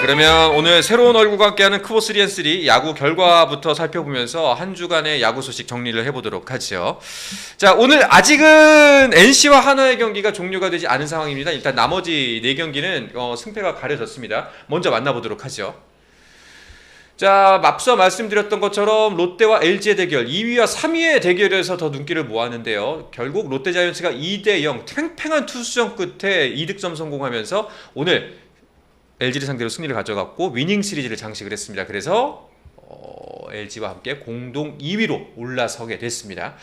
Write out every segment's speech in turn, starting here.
그러면 오늘 새로운 얼굴과 함께하는 크보 3&3 야구 결과부터 살펴보면서 한 주간의 야구 소식 정리를 해보도록 하죠. 자, 오늘 아직은 NC와 한화의 경기가 종료가 되지 않은 상황입니다. 일단 나머지 4경기는 승패가 가려졌습니다. 먼저 만나보도록 하죠. 자, 앞서 말씀드렸던 것처럼 롯데와 LG의 대결, 2위와 3위의 대결에서 더 눈길을 모았는데요. 결국 롯데자이언츠가 2대0 팽팽한 투수전 끝에 2득점 성공하면서 오늘 LG를 상대로 승리를 가져갔고 위닝 시리즈를 장식을 했습니다. 그래서 LG와 함께 공동 2위로 올라서게 됐습니다.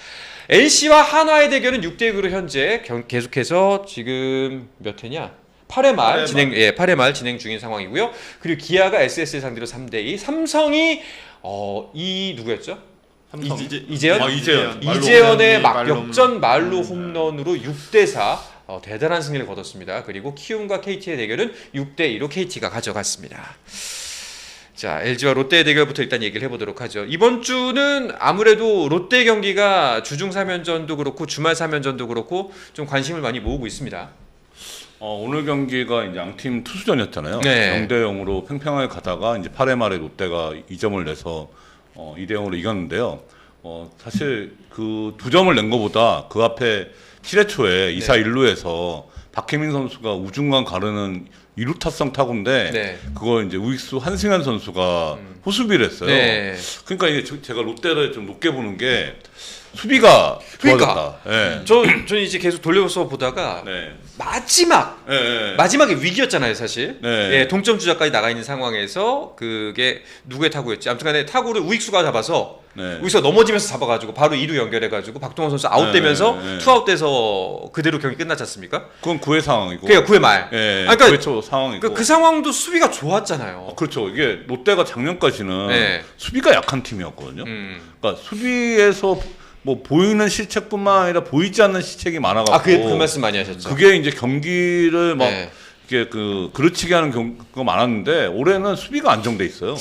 NC와 한화의 대결은 6대6으로 현재 계속해서 지금 몇 회냐? 8회 말 진행 8회 말 진행 중인 상황이고요. 그리고 기아가 SS를 상대로 3대2, 삼성이 이 누구였죠? 이재현의 막 역전 말로 홈런으로 6대4 대단한 승리를 거뒀습니다. 그리고 키움과 KT의 대결은 6대2로 KT가 가져갔습니다. 자, LG와 롯데의 대결부터 일단 얘기를 해보도록 하죠. 이번 주는 아무래도 롯데 경기가 주중 3연전도 그렇고 주말 3연전도 그렇고 좀 관심을 많이 모으고 있습니다. 오늘 경기가 이제 양팀 투수전이었잖아요. 네. 0대0으로 팽팽하게 가다가 이제 8회 말에 롯데가 2점을 내서 2대0으로 이겼는데요. 사실 그 2점을 낸 것보다 그 앞에 7회 초에 2사 1루에서 박혜민 선수가 우중간 가르는 2루 타성 타구인데 그걸 이제 우익수 한승현 선수가 호수비를 했어요. 그러니까 이게 제가 롯데를 좀 높게 보는 게 수비가 좋아졌다. 그러니까 저는 이제 계속 돌려서 보다가 마지막에 위기였잖아요, 사실. 동점 주자까지 나가 있는 상황에서 그게 누구의 타구였지? 아무튼간에 타구를 우익수가 잡아서 우익수가 넘어지면서 잡아가지고 바로 2루 연결해가지고 박동원 선수 아웃되면서 투아웃돼서 그대로 경기 끝났지 않습니까? 그건 9회 상황이고. 그러니까 9회 말. 그러니까 9회 초 상황이고. 그 상황도 수비가 좋았잖아요. 그렇죠. 이게 롯데가 작년까지는 수비가 약한 팀이었거든요. 그러니까 수비에서 뭐 보이는 실책뿐만 아니라 보이지 않는 실책이 많아가지고 그 말씀 많이 하셨죠. 그게 이제 경기를 막 이게 그르치게 하는 경우가 많았는데 올해는 수비가 안정돼 있어요.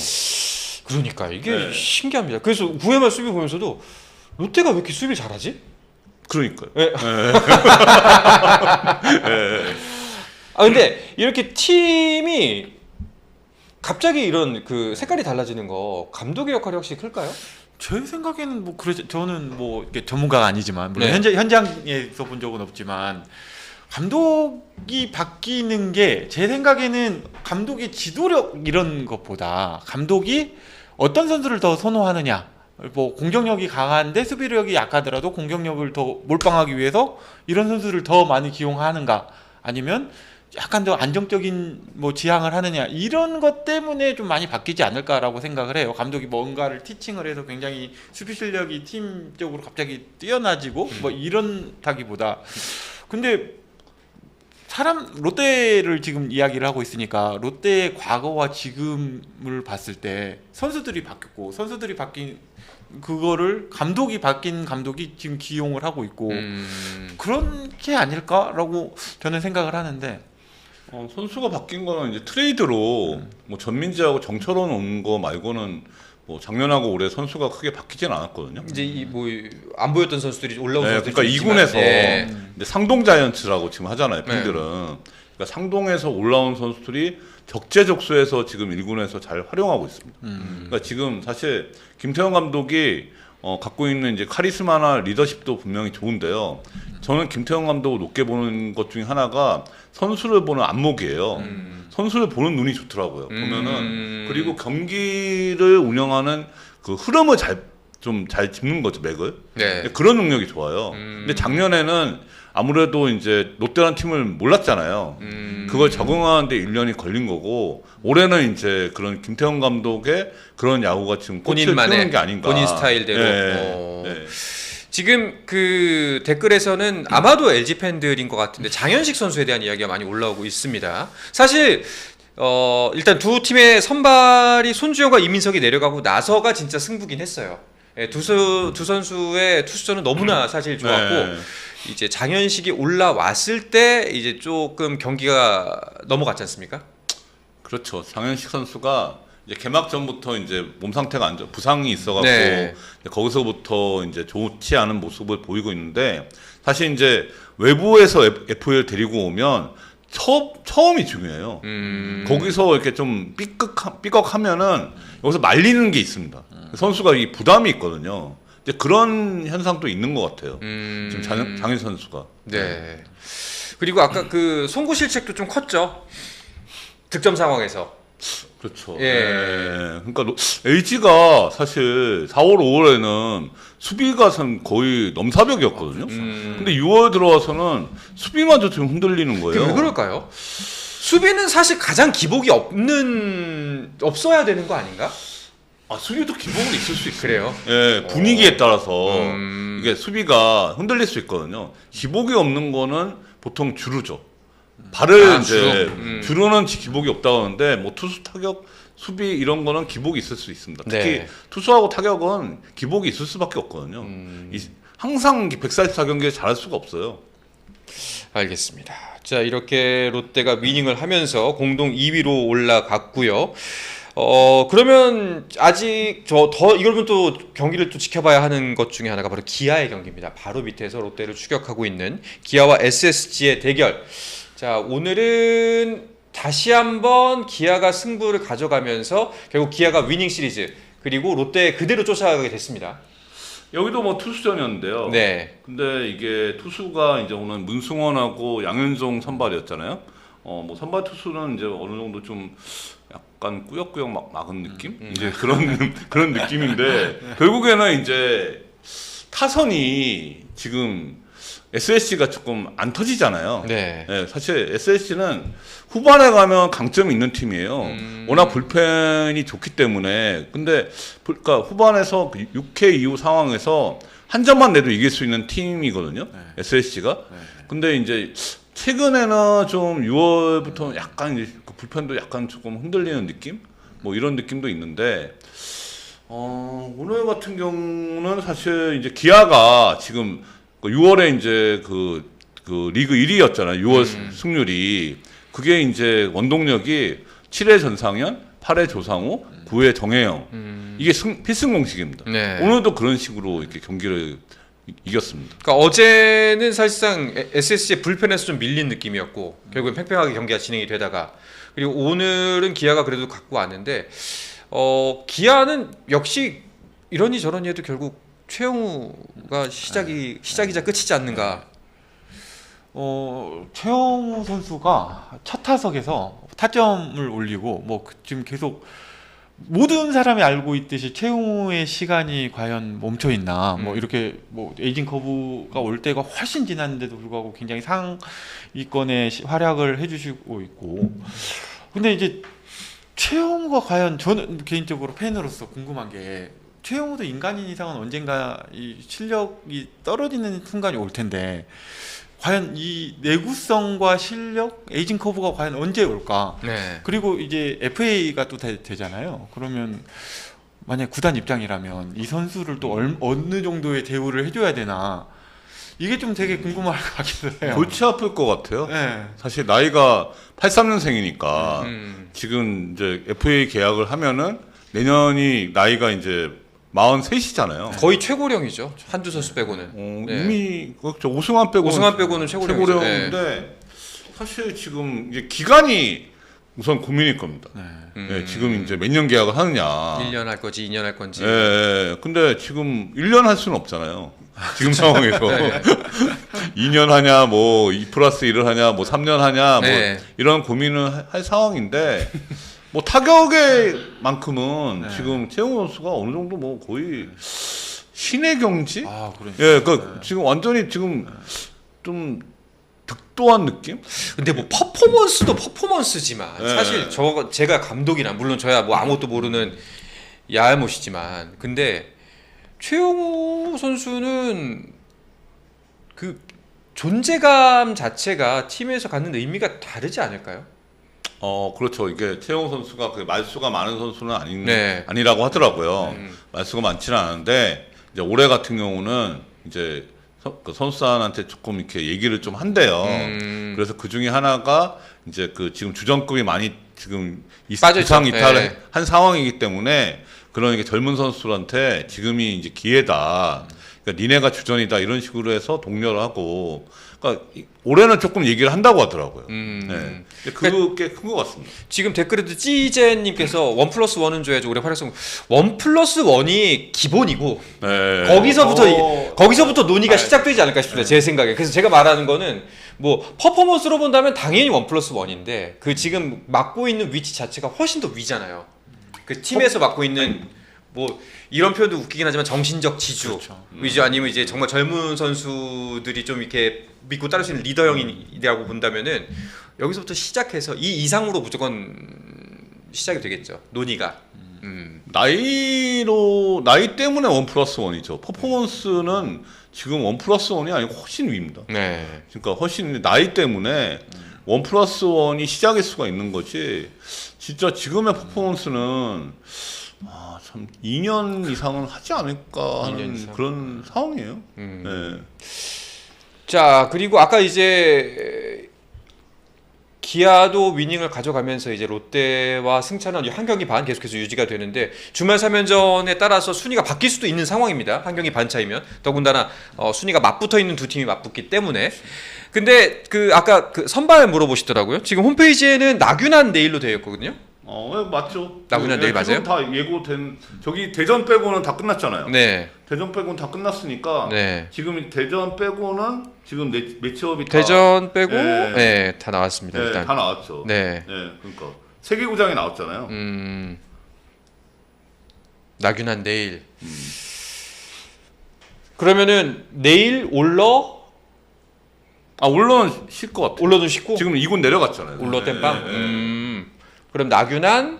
그러니까 이게 신기합니다. 그래서 9회 말 수비 보면서도 롯데가 왜 이렇게 수비를 잘하지? 그러니까요. 근데 이렇게 팀이 갑자기 이런 그 색깔이 달라지는 거 감독의 역할이 확실히 클까요? 제 생각에는 뭐 그래 저는 뭐 이게 전문가가 아니지만 물론 현장에서 본 적은 없지만 감독이 바뀌는 게 제 생각에는 감독의 지도력 이런 것보다 감독이 어떤 선수를 더 선호하느냐, 뭐 공격력이 강한데 수비력이 약하더라도 공격력을 더 몰빵하기 위해서 이런 선수를 더 많이 기용하는가, 아니면 약간 더 안정적인 뭐 지향을 하느냐, 이런 것 때문에 좀 많이 바뀌지 않을까라고 생각을 해요. 감독이 뭔가를 티칭을 해서 굉장히 수비 실력이 팀적으로 갑자기 뛰어나지고 뭐 이런다기보다, 근데 롯데를 지금 이야기를 하고 있으니까 롯데의 과거와 지금을 봤을 때 선수들이 바뀌었고, 선수들이 바뀐 그거를 바뀐 감독이 지금 기용을 하고 있고 그런 게 아닐까라고 저는 생각을 하는데, 선수가 바뀐 거는 이제 트레이드로 뭐 전민지하고 정철원 온 거 말고는 뭐 작년하고 올해 선수가 크게 바뀌진 않았거든요. 이제 뭐 안 보였던 선수들이 올라온 선수들이 그러니까 2군에서 이제 상동 자이언츠라고 지금 하잖아요, 팬들은. 그러니까 상동에서 올라온 선수들이 적재적소에서 지금 1군에서 잘 활용하고 있습니다. 그러니까 지금 사실 김태형 감독이 갖고 있는 이제 카리스마나 리더십도 분명히 좋은데요. 저는 김태형 감독을 높게 보는 것 중에 하나가 선수를 보는 안목이에요. 선수를 보는 눈이 좋더라고요. 보면은. 그리고 경기를 운영하는 그 흐름을 잘 짚는 거죠, 맥을. 그런 능력이 좋아요. 근데 작년에는 아무래도 이제 롯데라는 팀을 몰랐잖아요. 그걸 적응하는데 1년이 걸린 거고, 올해는 이제 그런 김태형 감독의 그런 야구가 지금 꽃을 피우는 게 아닌가. 본인 스타일대로. 지금 그 댓글에서는 아마도 LG 팬들인 것 같은데 장현식 선수에 대한 이야기가 많이 올라오고 있습니다. 사실 일단 두 팀의 선발이 손주영과 이민석이 내려가고 나서가 진짜 승부긴 했어요. 두 선수의 투수전은 너무나 사실 좋았고, 이제 장현식이 올라왔을 때 이제 조금 경기가 넘어갔지 않습니까? 그렇죠. 장현식 선수가 이제 개막 전부터 이제 몸 상태가 안 좋아, 부상이 있어갖고 거기서부터 이제 좋지 않은 모습을 보이고 있는데, 사실 이제 외부에서 FA를 데리고 오면 처음이 중요해요. 거기서 이렇게 좀 삐걱하면은 여기서 말리는 게 있습니다. 선수가 이 부담이 있거든요. 이제 그런 현상도 있는 것 같아요. 지금 장인 선수가. 네. 그리고 아까 그 송구 실책도 좀 컸죠. 득점 상황에서. 그렇죠. 예. 네. 그러니까 LG가 사실 4월, 5월에는 수비가 거의 넘사벽이었거든요. 근데 6월 들어와서는 수비마저 좀 흔들리는 거예요. 왜 그럴까요? 수비는 사실 가장 기복이 없어야 되는 거 아닌가? 아, 수비도 기복은 있을 수 있어요. 그래요? 예, 분위기에 따라서 이게 수비가 흔들릴 수 있거든요. 기복이 없는 거는 보통 주루죠. 발을 이제 주루는 기복이 없다고 하는데 뭐 투수 타격, 수비 이런 거는 기복이 있을 수 있습니다. 특히 네. 투수하고 타격은 기복이 있을 수밖에 없거든요. 항상 144경기에 잘할 수가 없어요. 알겠습니다. 자, 이렇게 롯데가 위닝을 하면서 공동 2위로 올라갔고요. 그러면 아직 이걸 또 경기를 또 지켜봐야 하는 것 중에 하나가 바로 기아의 경기입니다. 바로 밑에서 롯데를 추격하고 있는 기아와 SSG의 대결. 자, 오늘은 다시 한번 기아가 승부를 가져가면서 결국 기아가 위닝 시리즈 그리고 롯데 그대로 쫓아가게 됐습니다. 여기도 뭐 투수전이었는데요. 네. 근데 이게 투수가 이제 오늘 문승원하고 양현종 선발이었잖아요. 뭐 선발 투수는 이제 어느 정도 좀 약간 꾸역꾸역 막은 느낌? 이제 그런 느낌인데 결국에는 이제 타선이 지금 SSG가 조금 안 터지잖아요. 네. 네, 사실 SSG는 후반에 가면 강점이 있는 팀이에요. 워낙 불펜이 좋기 때문에. 근데 그러니까 후반에서 6회 이후 상황에서 한 점만 내도 이길 수 있는 팀이거든요. 네. SSG가. 네. 근데 이제 최근에는 좀 6월부터 약간 이제 그 불펜도 약간 조금 흔들리는 느낌? 뭐 이런 느낌도 있는데 오늘 같은 경우는 사실 이제 기아가 지금 6월에 이제 그 리그 1위였잖아요. 6월 승률이. 그게 이제 원동력이 7회 전상현, 8회 조상우, 9회 정혜영. 이게 필승 공식입니다. 네. 오늘도 그런 식으로 이렇게 경기를 이겼습니다. 그러니까 어제는 사실상 SSG의 불펜에서 좀 밀린 느낌이었고 결국엔 팽팽하게 경기가 진행이 되다가 그리고 오늘은 기아가 그래도 갖고 왔는데 기아는 역시 이러니 저러니 해도 결국 최영우가 시작이자 끝이지 않는가. 최영우 선수가 첫 타석에서 타점을 올리고 지금 계속 모든 사람이 알고 있듯이 최영우의 시간이 과연 멈춰 있나 이렇게 에이징 커브가 올 때가 훨씬 지났는데도 불구하고 굉장히 상위권의 활약을 해주시고 있고 근데 이제 최영우가 과연 저는 개인적으로 팬으로서 궁금한 게 최영우도 인간인 이상은 언젠가 이 실력이 떨어지는 순간이 올 텐데 과연 이 내구성과 실력, 에이징 커브가 과연 언제 올까? 네. 그리고 이제 FA가 또 되잖아요. 그러면 만약 구단 입장이라면 이 선수를 또 어느 정도의 대우를 해줘야 되나? 이게 좀 되게 궁금할 것 같기도 해요. 골치 아플 것 같아요. 네. 사실 나이가 83년생이니까 지금 이제 FA 계약을 하면은 내년이 나이가 이제 43이잖아요. 거의 최고령이죠. 한두 선수 빼고는. 네. 이미 그렇죠. 오승환 빼고는 최고령인데 네. 사실 지금 이제 기간이 우선 고민일 겁니다. 네, 지금 이제 몇 년 계약을 하느냐. 1년 할 건지 2년 할 건지. 네, 근데 지금 1년 할 수는 없잖아요. 지금 상황에서 2년 하냐, 뭐 2+1을 하냐, 뭐 3년 하냐, 네. 뭐 이런 고민을 할 상황인데. 뭐 타격의 만큼은 지금 최영우 선수가 어느 정도 뭐 거의 신의 경지? 예, 그러니까 지금 완전히 지금 좀 득도한 느낌? 근데 뭐 퍼포먼스도 퍼포먼스지만 네. 사실 제가 감독이라 물론 저야 뭐 아무것도 모르는 야알못이지만 근데 최영우 선수는 그 존재감 자체가 팀에서 갖는 의미가 다르지 않을까요? 그렇죠. 이게 최영우 선수가 그 말수가 많은 선수는 네. 아니라고 하더라고요. 말수가 많지는 않은데 이제 올해 같은 경우는 이제 그 선수단한테 조금 이렇게 얘기를 좀 한대요. 그래서 그 중에 하나가 이제 그 지금 주전급이 많이 지금 부상 이탈을 한 상황이기 때문에 그런 젊은 선수들한테 지금이 이제 기회다. 그러니까 니네가 주전이다 이런 식으로 해서 독려를 하고, 그러니까 올해는 조금 얘기를 한다고 하더라고요. 네. 그게 큰 것 같습니다. 지금 댓글에도 찌제님께서 1+1은 줘야죠. 올해 활약성 1+1이 기본이고 네. 거기서부터 논의가 시작되지 않을까 싶습니다. 제 생각에. 그래서 제가 말하는 거는 뭐 퍼포먼스로 본다면 당연히 1+1인데 그 지금 맡고 있는 위치 자체가 훨씬 더 위잖아요. 그 팀에서 맡고 있는 뭐 이런 표현도 웃기긴 하지만 정신적 지주 그렇죠. 위주 아니면 이제 정말 젊은 선수들이 좀 이렇게 믿고 따를 수 있는 리더형이라고 본다면은 여기서부터 시작해서 이 이상으로 무조건 시작이 되겠죠. 논의가. 나이 때문에 1+1이죠. 퍼포먼스는 지금 1+1이 아니고 훨씬 위입니다. 네. 그러니까 훨씬 나이 때문에 1+1이 시작일 수가 있는 거지. 진짜 지금의 퍼포먼스는 참 2년 이상은 하지 않을까 하는 이상? 그런 상황이에요. 네. 자, 그리고 아까 이제 기아도 위닝을 가져가면서 이제 롯데와 승차는 한 경기 반 계속해서 유지가 되는데 주말 3연전에 따라서 순위가 바뀔 수도 있는 상황입니다. 한 경기 반 차이면 더군다나 순위가 맞붙어 있는 두 팀이 맞붙기 때문에. 근데 그 아까 그 선발 물어보시더라고요. 지금 홈페이지에는 나균한 내일로 되어 있거든요. 맞죠. 나균한 내일 맞아요? 지금 다 예고된 저기 대전 빼고는 다 끝났잖아요. 네. 대전 빼고는 다 끝났으니까 네. 지금 대전 빼고는 지금 매치업이 대전 빼고 네. 네, 다 나왔습니다. 네, 일단. 다 나왔죠. 네. 그러니까 세 개 구장이 나왔잖아요. 나균한 내일. 그러면은 내일 올러 올러는 쉴 것 같아요. 올러도 쉽고 지금 2군 내려갔잖아요. 올러 땜빵. 네. 그럼 나균한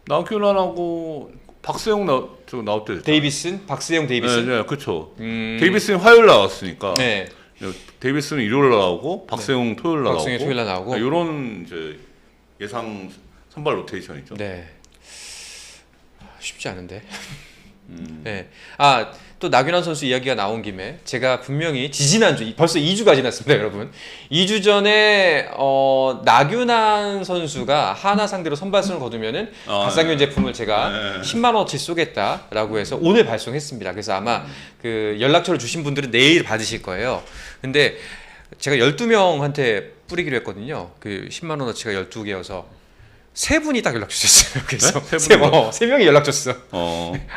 나균환하고 박세용 나올 때 됐잖아요. 데이비슨, 박세영 데이비슨. 네, 그렇죠. 데이비슨이 화요일 나왔으니까. 네. 데이비슨은 일요일 나오고 박세용 토요일 나오고. 박세영 토요일 나오고. 이런 이제 예상 선발 로테이션이죠. 네. 쉽지 않은데. 네. 또 나균환 선수 이야기가 나온 김에 제가 분명히 지지난주 벌써 2주가 지났습니다, 여러분. 2주 전에 나균환 선수가 하나 상대로 선발승을 거두면은 가상현 제품을 제가 10만 원어치 쏘겠다라고 해서 오늘 발송했습니다. 그래서 아마 그 연락처를 주신 분들은 내일 받으실 거예요. 근데 제가 12명한테 뿌리기로 했거든요. 그 10만 원어치가 12개여서 세 분이 딱 연락 주셨어요. 그래서 네? 세 명이 연락 줬어.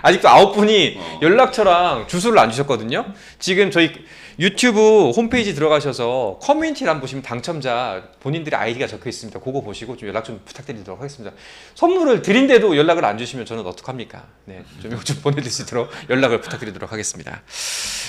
아직도 9분이 연락처랑 주소를 안 주셨거든요. 지금 저희 유튜브 홈페이지 들어가셔서 커뮤니티를 한번 보시면 당첨자 본인들의 아이디가 적혀 있습니다. 그거 보시고 좀 연락 좀 부탁드리도록 하겠습니다. 선물을 드린데도 연락을 안 주시면 저는 어떡합니까? 네, 좀 보내드릴 수 있도록 연락을 부탁드리도록 하겠습니다.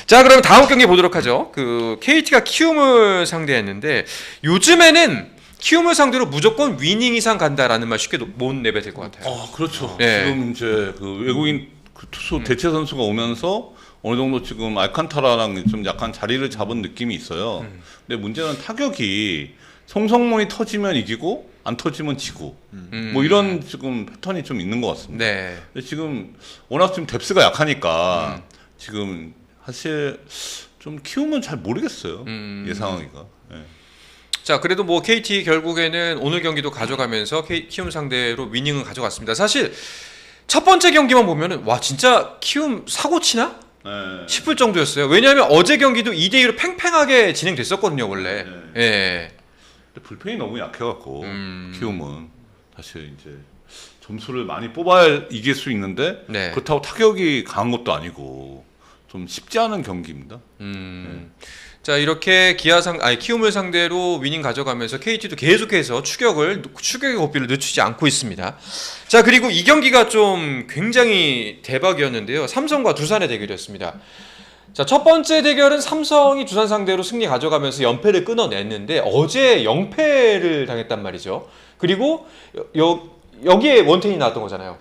자, 그럼 다음 경기 보도록 하죠. 그 KT가 키움을 상대했는데 요즘에는 키움을 상대로 무조건 위닝 이상 간다라는 말 쉽게 못 내뱉을 것 같아요. 그렇죠. 네. 지금 이제 그 외국인 그 투수 대체 선수가 오면서 어느 정도 지금 알칸타라랑 좀 약간 자리를 잡은 느낌이 있어요. 근데 문제는 타격이 송성문이 터지면 이기고 안 터지면 지고 뭐 이런 지금 패턴이 좀 있는 것 같습니다. 네. 근데 지금 워낙 지금 뎁스가 약하니까 지금 사실 좀 키우면 잘 모르겠어요. 예상하기가. 네. 자, 그래도 뭐 KT 결국에는 오늘 경기도 가져가면서 키움 상대로 위닝을 가져갔습니다. 사실 첫 번째 경기만 보면은 와 진짜 키움 사고 치나? 싶을 정도였어요. 왜냐하면 어제 경기도 2대2로 팽팽하게 진행됐었거든요, 원래. 예. 근데 불펜이 너무 약해갖고 키움은 사실 이제 점수를 많이 뽑아야 이길 수 있는데 네. 그렇다고 타격이 강한 것도 아니고 좀 쉽지 않은 경기입니다. 자, 이렇게 키움을 상대로 위닝 가져가면서 KT도 계속해서 추격의 고삐를 늦추지 않고 있습니다. 자, 그리고 이 경기가 좀 굉장히 대박이었는데요. 삼성과 두산의 대결이었습니다. 자, 첫 번째 대결은 삼성이 두산 상대로 승리 가져가면서 연패를 끊어냈는데 어제 0패를 당했단 말이죠. 그리고 여기에 원텐이 나왔던 거잖아요.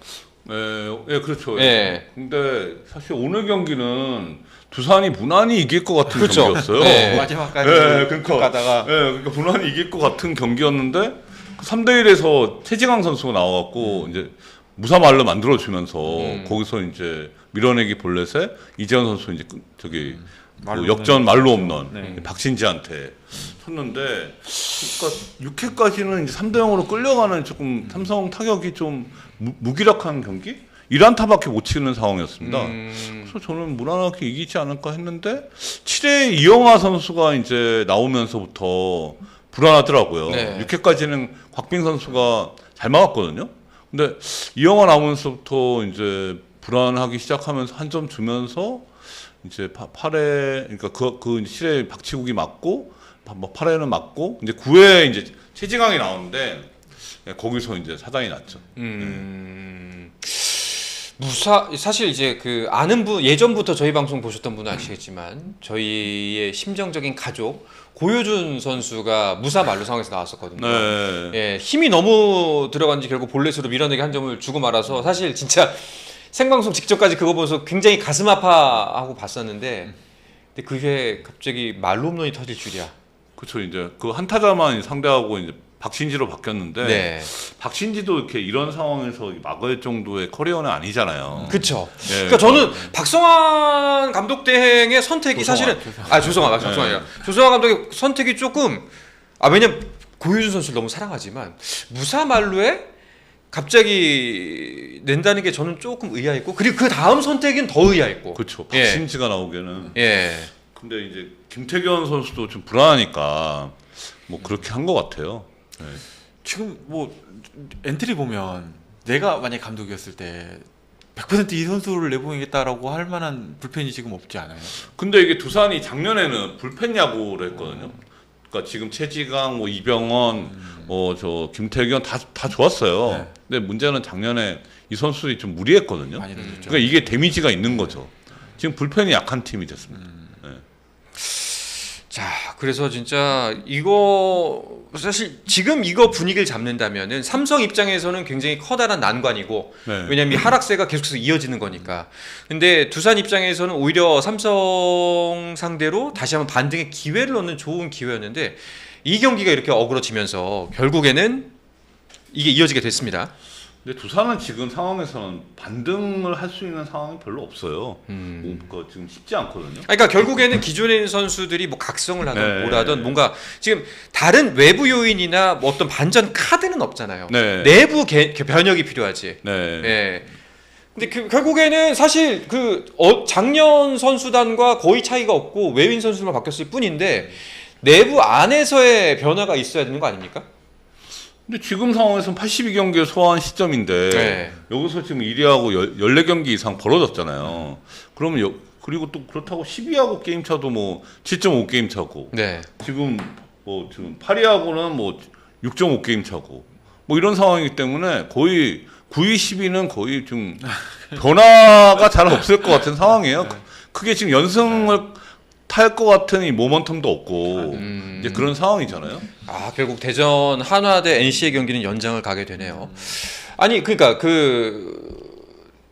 예, 그렇죠. 네. 근데 사실 오늘 경기는 두산이 무난히 이길 것 같은 그렇죠. 경기였어요. 네. 마지막까지 가다가 그러니까 무난히 이길 것 같은 경기였는데 3대1에서 최지강 선수가 나와갖고 이제 무사말로 만들어주면서 거기서 이제 밀어내기 볼넷에 이재현 선수 이제 그 역전 말로 홈런 박신지한테 쳤는데 그러니까 6회까지는 이제 3대0으로 끌려가는 조금 삼성 타격이 좀 무기력한 경기? 1안타밖에 못 치는 상황이었습니다. 그래서 저는 무난하게 이기지 않을까 했는데 7회 이영하 선수가 이제 나오면서부터 불안하더라고요. 네. 6회까지는 곽빙 선수가 잘 막았거든요. 근데 이영하 나오면서부터 이제 불안하기 시작하면서 한 점 주면서 이제 8회 그러니까 그 7회 박치국이 맞고 8회는 맞고 이제 9회 이제 최지강이 나오는데 거기서 이제 사단이 났죠. 사실 이제 그 아는 분 예전부터 저희 방송 보셨던 분은 아시겠지만 저희의 심정적인 가족 고효준 선수가 무사 만루 상황에서 나왔었거든요. 네. 예, 힘이 너무 들어간지 결국 볼넷으로 밀어내기 한 점을 주고 말아서 사실 진짜 생방송 직전까지 그거 보면서 굉장히 가슴 아파하고 봤었는데 근데 그게 갑자기 말로 홈런이 터질 줄이야. 그렇죠. 이제 그 한타자만 상대하고 이제 박신지로 바뀌었는데 네. 박신지도 이렇게 이런 상황에서 막을 정도의 커리어는 아니잖아요. 그렇죠. 예, 그러니까 저는 박성환 감독 대행의 선택이 사실은 조성환 감독의 선택이 조금 왜냐면 고효준 선수를 너무 사랑하지만 무사 말루에 갑자기 낸다는 게 저는 조금 의아했고 그리고 그 다음 선택은 더 의아했고. 그렇죠. 예. 박신지가 나오기에는. 예. 근데 이제 김태균 선수도 좀 불안하니까 뭐 그렇게 한 것 같아요. 네. 지금 뭐 엔트리 보면 내가 만약 감독이었을 때 100% 이 선수를 내보내겠다라고 할 만한 불펜이 지금 없지 않아요? 근데 이게 두산이 작년에는 불펜 야구를 했거든요. 그러니까 지금 최지강, 뭐 이병헌, 저 김태균 다 좋았어요. 네. 근데 문제는 작년에 이 선수들이 좀 무리했거든요. 많이 늦었죠. 그러니까 이게 데미지가 있는 거죠. 지금 불펜이 약한 팀이 됐습니다. 네. 자, 그래서 진짜 이거 사실 지금 이거 분위기를 잡는다면은 삼성 입장에서는 굉장히 커다란 난관이고 네. 왜냐면 이 하락세가 계속해서 이어지는 거니까. 근데 두산 입장에서는 오히려 삼성 상대로 다시 한번 반등의 기회를 얻는 좋은 기회였는데 이 경기가 이렇게 어그러지면서 결국에는 이게 이어지게 됐습니다. 근데 두산은 지금 상황에서는 반등을 할 수 있는 상황이 별로 없어요. 그러니까 지금 쉽지 않거든요. 그러니까 결국에는 기존에 있는 선수들이 뭐 각성을 하든 네. 뭘 하든 뭔가 지금 다른 외부 요인이나 뭐 어떤 반전 카드는 없잖아요. 네. 내부 변혁이 필요하지. 네. 예. 근데 결국에는 사실 작년 선수단과 거의 차이가 없고 외인 선수만 바뀌었을 뿐인데 내부 안에서의 변화가 있어야 되는 거 아닙니까? 근데 지금 상황에서는 82경기에 소화한 시점인데 네. 여기서 지금 1위하고 14경기 이상 벌어졌잖아요. 그러면 그리고 또 그렇다고 10위하고 게임 차도 뭐 7.5 게임 차고 네. 지금 8위하고는 뭐 6.5 게임 차고 뭐 이런 상황이기 때문에 거의 9위, 10위는 거의 좀 변화가 잘 없을 것 같은 상황이에요. 크게 지금 연승을 탈 것 같은 이 모멘텀도 없고 이제 그런 상황이잖아요. 결국 대전 한화 대 NC의 경기는 연장을 가게 되네요. 아니 그러니까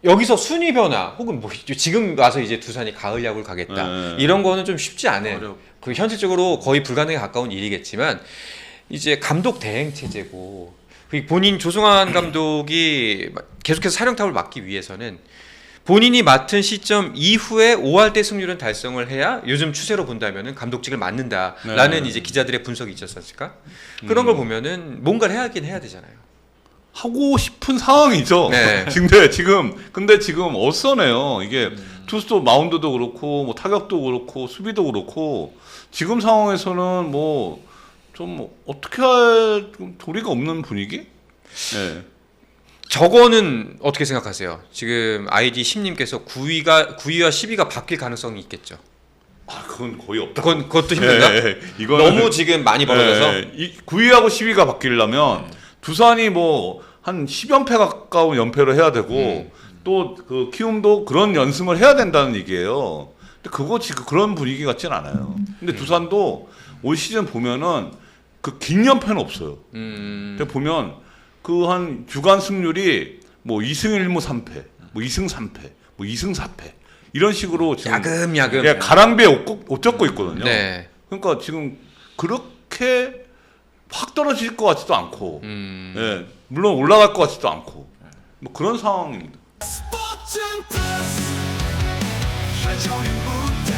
여기서 순위 변화 혹은 뭐 지금 와서 이제 두산이 가을 야구를 가겠다 이런 거는 좀 쉽지 않아요. 그 현실적으로 거의 불가능에 가까운 일이겠지만 이제 감독 대행 체제고 본인 조성환 감독이 계속해서 사령탑을 맡기 위해서는 본인이 맡은 시점 이후에 5할대 승률은 달성을 해야 요즘 추세로 본다면은 감독직을 맡는다라는 이제 기자들의 분석이 있지 않습니까? 그런 걸 보면은 뭔가를 하긴 해야 되잖아요. 하고 싶은 상황이죠. 네. 근데 지금 어써네요. 이게 투수도 마운드도 그렇고 뭐 타격도 그렇고 수비도 그렇고 지금 상황에서는 뭐 좀 어떻게 할 도리가 없는 분위기? 네. 저거는 어떻게 생각하세요? 지금 아이디 심님께서 9위와 10위가 바뀔 가능성이 있겠죠. 그건 거의 없다. 그것도 힘든가? 이거는 너무 지금 많이 벌어져서 9위하고 10위가 바뀌려면 두산이 뭐 한 10연패 가까운 연패를 해야 되고 또 그 키움도 그런 연승을 해야 된다는 얘기예요. 근데 지금 그런 분위기 같진 않아요. 근데 두산도 올 시즌 보면은 그 긴 연패는 없어요. 근데 보면 그 한 주간 승률이 뭐 2승 1무 3패, 뭐 2승 3패, 뭐 2승 4패 이런 식으로 지금 야금 가랑비에 옷 젖고 있거든요. 네. 그러니까 지금 그렇게 확 떨어질 것 같지도 않고, 예, 물론 올라갈 것 같지도 않고, 뭐 그런 상황입니다. 스포츠는 플러스 한정의 무대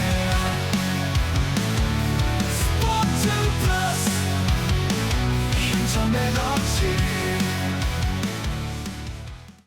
스포츠는 플러스 힘좀 내놔